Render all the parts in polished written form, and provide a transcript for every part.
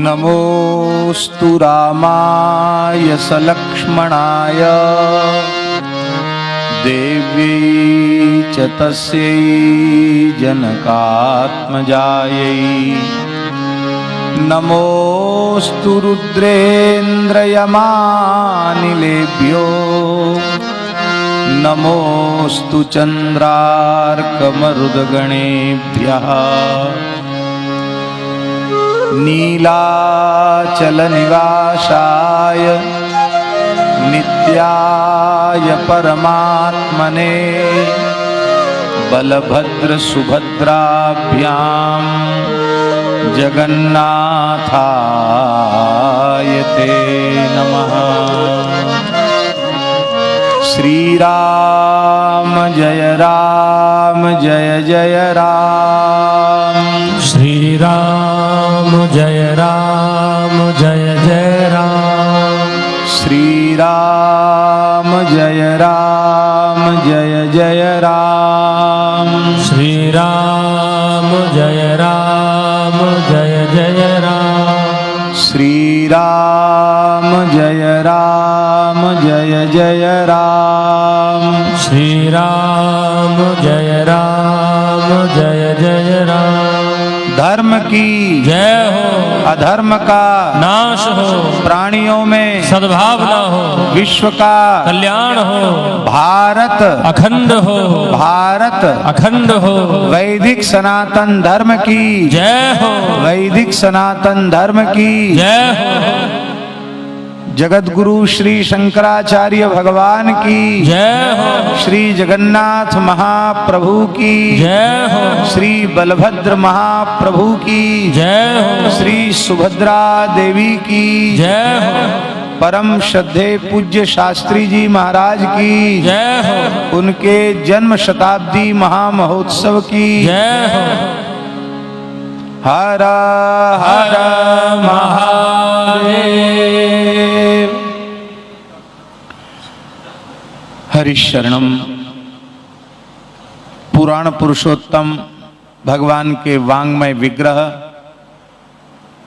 नमोस्तु रामाय सलक्ष्मणाय देव्यै च तस्यै जनकात्मजायै नमोस्तु रुद्रेन्द्रयमानिलेभ्यो नमोस्तु चन्द्रार्कमरुदगणेभ्यः नीलाचलनिवासाय नित्याय परमात्मने बलभद्रसुभद्राभ्यां जगन्नाथाय ते नमः। श्रीराम जय जय राम, श्रीराम जय जय राम, श्रीराम जय जय राम, श्रीराम जय जय राम, श्रीराम जय जय राम, श्रीराम जय जय राम। धर्म की जय हो, अधर्म का नाश हो, प्राणियों में सद्भावना हो, विश्व का कल्याण हो, भारत अखंड हो, भारत अखंड हो, वैदिक सनातन धर्म की जय हो, वैदिक सनातन धर्म की जय हो, जगत गुरु श्री शंकराचार्य भगवान की जय हो, श्री जगन्नाथ महाप्रभु की जय हो, श्री बलभद्र महाप्रभु की जय हो, श्री सुभद्रा देवी की जय हो, परम श्रद्धे पूज्य शास्त्री जी महाराज की जय हो, उनके जन्म शताब्दी महामहोत्सव की जय हो। हर हर महादेव। हरिशरणम पुराण पुरुषोत्तम भगवान के वांग्मय विग्रह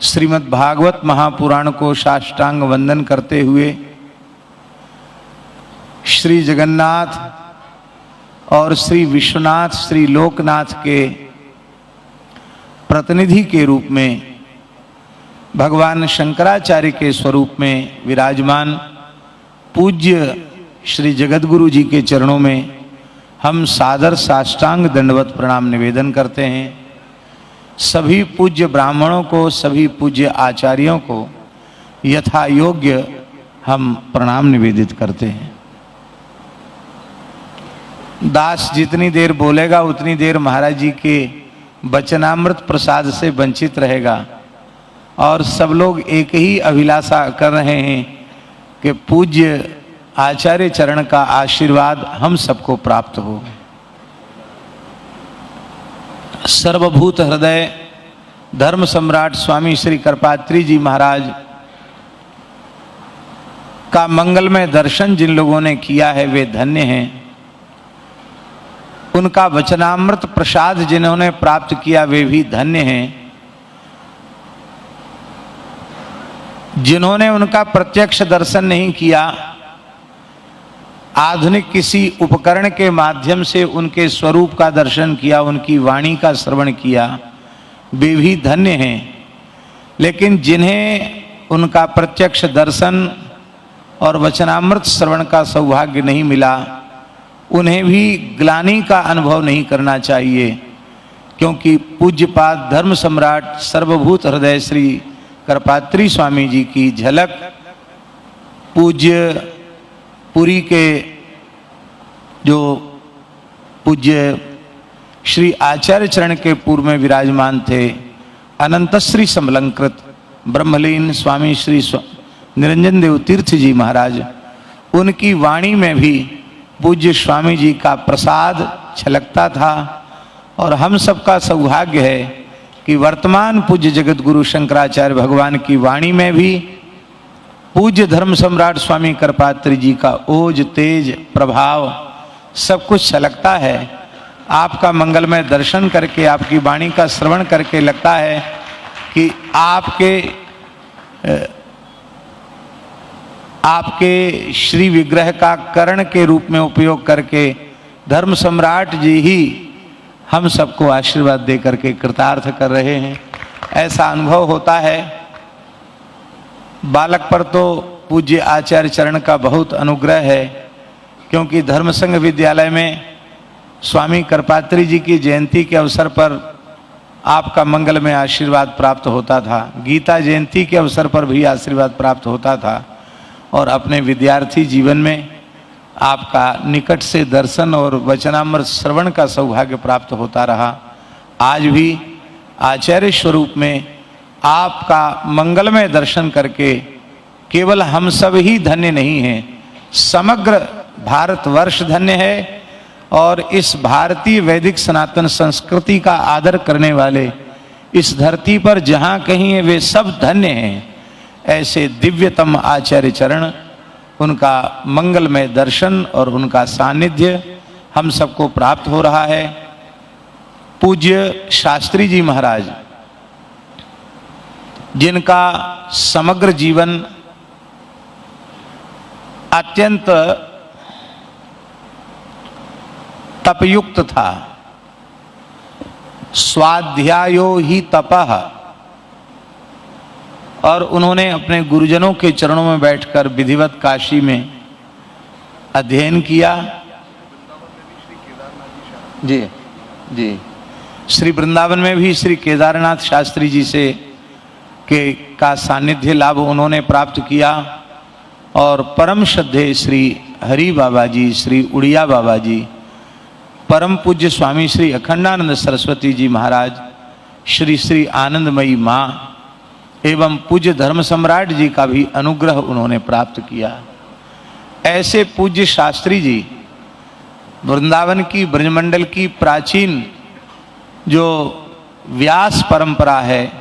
श्रीमद् भागवत महापुराण को साष्टांग वंदन करते हुए श्री जगन्नाथ और श्री विश्वनाथ श्री लोकनाथ के प्रतिनिधि के रूप में भगवान शंकराचार्य के स्वरूप में विराजमान पूज्य श्री जगतगुरु जी के चरणों में हम सादर साष्टांग दंडवत प्रणाम निवेदन करते हैं। सभी पूज्य ब्राह्मणों को, सभी पूज्य आचार्यों को यथा योग्य हम प्रणाम निवेदित करते हैं। दास जितनी देर बोलेगा उतनी देर महाराज जी के वचनामृत प्रसाद से वंचित रहेगा और सब लोग एक ही अभिलाषा कर रहे हैं कि पूज्य आचार्य चरण का आशीर्वाद हम सबको प्राप्त हो। सर्वभूत हृदय धर्म सम्राट स्वामी श्री करपात्री जी महाराज का मंगलमय दर्शन जिन लोगों ने किया है वे धन्य हैं। उनका वचनामृत प्रसाद जिन्होंने प्राप्त किया वे भी धन्य हैं। जिन्होंने उनका प्रत्यक्ष दर्शन नहीं किया, आधुनिक किसी उपकरण के माध्यम से उनके स्वरूप का दर्शन किया, उनकी वाणी का श्रवण किया, वे भी धन्य हैं। लेकिन जिन्हें उनका प्रत्यक्ष दर्शन और वचनामृत श्रवण का सौभाग्य नहीं मिला, उन्हें भी ग्लानि का अनुभव नहीं करना चाहिए, क्योंकि पूज्यपाद धर्म सम्राट सर्वभूत हृदय श्री करपात्री स्वामी जी की झलक पूज्य पुरी के जो पूज्य श्री आचार्य चरण के पूर्व में विराजमान थे, अनंतश्री समलंकृत ब्रह्मलीन स्वामी श्री निरंजन देव तीर्थ जी महाराज, उनकी वाणी में भी पूज्य स्वामी जी का प्रसाद छलकता था। और हम सबका सौभाग्य है कि वर्तमान पूज्य जगत गुरु शंकराचार्य भगवान की वाणी में भी पूज्य धर्म सम्राट स्वामी करपात्री जी का ओज तेज प्रभाव सब कुछ छलकता है। आपका मंगलमय दर्शन करके, आपकी वाणी का श्रवण करके लगता है कि आपके श्री विग्रह का कर्ण के रूप में उपयोग करके धर्म सम्राट जी ही हम सबको आशीर्वाद दे करके कृतार्थ कर रहे हैं, ऐसा अनुभव होता है। बालक पर तो पूज्य आचार्य चरण का बहुत अनुग्रह है, क्योंकि धर्म संघ विद्यालय में स्वामी करपात्री जी की जयंती के अवसर पर आपका मंगल में आशीर्वाद प्राप्त होता था, गीता जयंती के अवसर पर भी आशीर्वाद प्राप्त होता था, और अपने विद्यार्थी जीवन में आपका निकट से दर्शन और वचनामृत श्रवण का सौभाग्य प्राप्त होता रहा। आज भी आचार्य स्वरूप में आपका मंगलमय दर्शन करके केवल हम सब ही धन्य नहीं हैं, समग्र भारतवर्ष धन्य है, और इस भारतीय वैदिक सनातन संस्कृति का आदर करने वाले इस धरती पर जहाँ कहीं है वे सब धन्य हैं। ऐसे दिव्यतम आचार्य चरण, उनका मंगलमय दर्शन और उनका सानिध्य हम सबको प्राप्त हो रहा है। पूज्य शास्त्री जी महाराज, जिनका समग्र जीवन अत्यंत तपयुक्त था, स्वाध्यायो ही तपः, और उन्होंने अपने गुरुजनों के चरणों में बैठकर विधिवत काशी में अध्ययन किया। जी जी, श्री वृंदावन में भी श्री केदारनाथ शास्त्री जी से का सानिध्य लाभ उन्होंने प्राप्त किया, और परम श्रद्धेय श्री हरि बाबा जी, श्री उड़िया बाबा जी, परम पूज्य स्वामी श्री अखंडानंद सरस्वती जी महाराज, श्री श्री आनंदमयी माँ एवं पूज्य धर्म सम्राट जी का भी अनुग्रह उन्होंने प्राप्त किया। ऐसे पूज्य शास्त्री जी वृंदावन की ब्रजमंडल की प्राचीन जो व्यास परंपरा है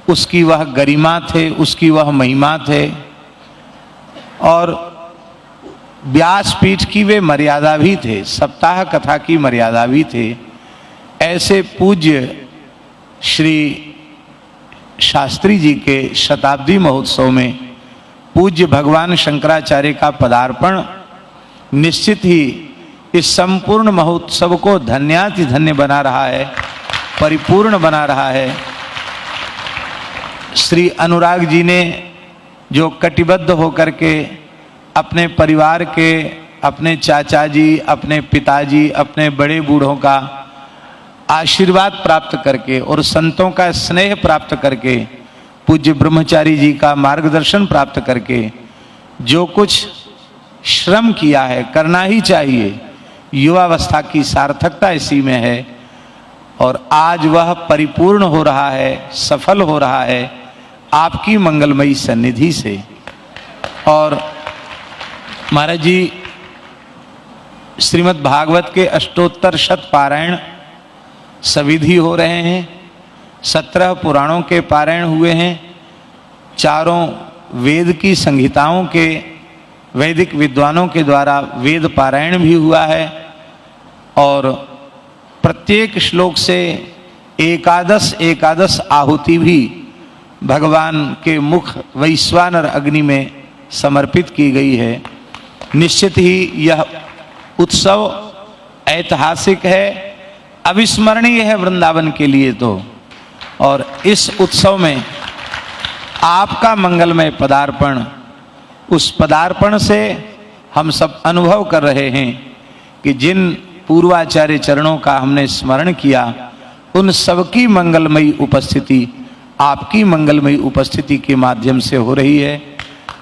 उसकी वह गरिमा थे, उसकी वह महिमा थे, और व्यासपीठ की वे मर्यादा भी थे, सप्ताह कथा की मर्यादा भी थे। ऐसे पूज्य श्री शास्त्री जी के शताब्दी महोत्सव में पूज्य भगवान शंकराचार्य का पदार्पण निश्चित ही इस संपूर्ण महोत्सव को धन्याति धन्य बना रहा है, परिपूर्ण बना रहा है। श्री अनुराग जी ने जो कटिबद्ध होकर के अपने परिवार के, अपने चाचा जी, अपने पिताजी, अपने बड़े बूढ़ों का आशीर्वाद प्राप्त करके और संतों का स्नेह प्राप्त करके, पूज्य ब्रह्मचारी जी का मार्गदर्शन प्राप्त करके जो कुछ श्रम किया है, करना ही चाहिए, युवावस्था की सार्थकता इसी में है, और आज वह परिपूर्ण हो रहा है, सफल हो रहा है आपकी मंगलमयी सन्निधि से। और महाराज जी श्रीमद् भागवत के अष्टोत्तर शत पारायण सविधि हो रहे हैं, 17 पुराणों के पारायण हुए हैं, चारों वेद की संहिताओं के वैदिक विद्वानों के द्वारा वेद पारायण भी हुआ है, और प्रत्येक श्लोक से एकादश एकादश आहुति भी भगवान के मुख वैश्वानर अग्नि में समर्पित की गई है। निश्चित ही यह उत्सव ऐतिहासिक है, अविस्मरणीय है वृंदावन के लिए तो, और इस उत्सव में आपका मंगलमय पदार्पण, उस पदार्पण से हम सब अनुभव कर रहे हैं कि जिन पूर्वाचार्य चरणों का हमने स्मरण किया उन सबकी मंगलमयी उपस्थिति आपकी मंगलमयी उपस्थिति के माध्यम से हो रही है।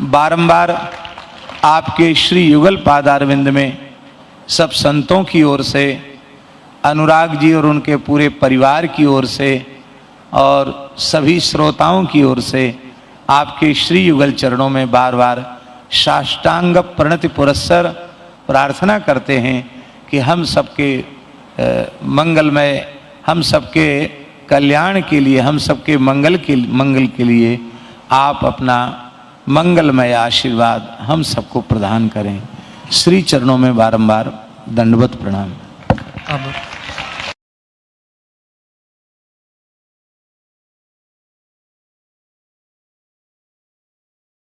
बारंबार आपके श्री युगल पादारविंद में सब संतों की ओर से, अनुराग जी और उनके पूरे परिवार की ओर से, और सभी श्रोताओं की ओर से आपके श्री युगल चरणों में बार बार साष्टांग प्रणति पुरस्सर प्रार्थना करते हैं कि हम सबके मंगलमय, हम सबके कल्याण के लिए, हम सबके मंगल के लिए आप अपना मंगलमय आशीर्वाद हम सबको प्रदान करें। श्री चरणों में बारंबार दंडवत प्रणाम। अब